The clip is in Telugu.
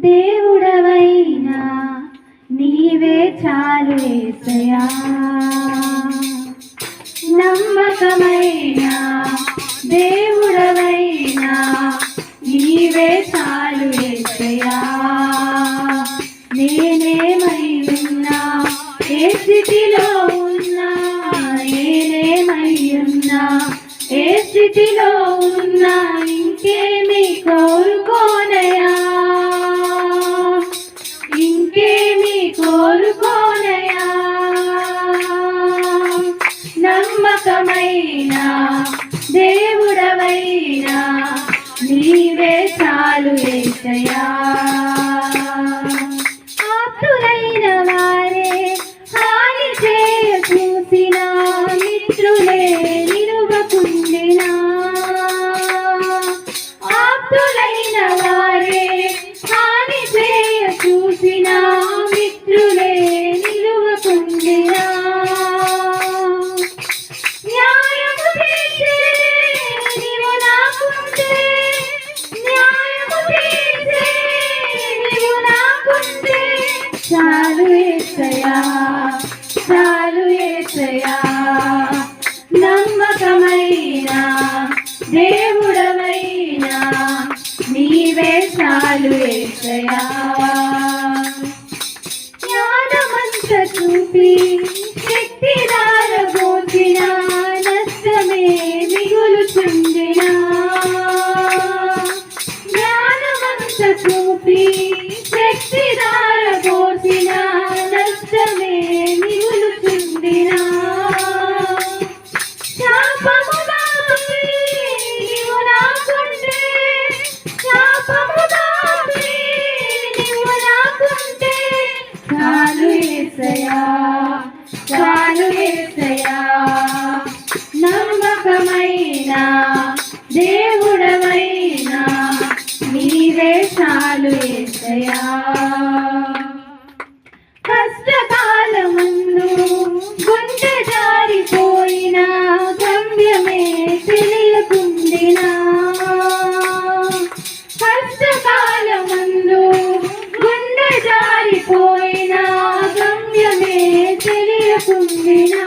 దేవుడవైనా నీవే చాలు యేసయ్యా, నమ్మకమైన దేవుడవైనా నీవే చాలు యేసయ్యా. నేనేమై ఉన్నా, ఏ స్థితిలో ఉన్నా, నేనేమై ఉన్నా, ఏ స్థితిలో ఉన్నా, ఇంకేమి కోరుకోనయా, ఇంకేమి కోరుకోనయా. నమ్మకమైన దేవుడవైనా నీవే చాలు యేసయ్యా. ఆప్తులైన వారే హాని చేయ చూసిన, మిత్రులే నిలువకుండినా, ఆప్తులైన వారే హాని చేయ చూసిన, మిత్రులే నిలువకుండినా. న్యాయము తీర్చే నీవు నాకుంటే, న్యాయము తీర్చే నీవు నాకుంటే, చాలు యేసయ్యా, చాలు యేసయ్యా. నమ్మకమైన దేవుడవైనా నీవే చాలు యేసయ్యా. జ్ఞానమంత చూపి శక్తి దారబోచిన, నష్టమే మిగులుచుండినా, జ్ఞానమంత చూపి శక్తి దారబోచిన, నష్టమే మిగులుచుండినా. శాపము బాపి నీవు నాకుంటే, శాపము బాపి నీవు నాకుంటే, చాలు యేసయ్యా, చాలు యేసయ్యా. నమ్మకమైన దేవుడవైనా నీవే చాలు యేసయ్యా. కష్టకాలమందు గుండె జారిపోయిన, గమ్యమే తెలియకుండినా, కష్టకాలమందు గుండె జారిపోయిన, గమ్యమే తెలియకుండినా.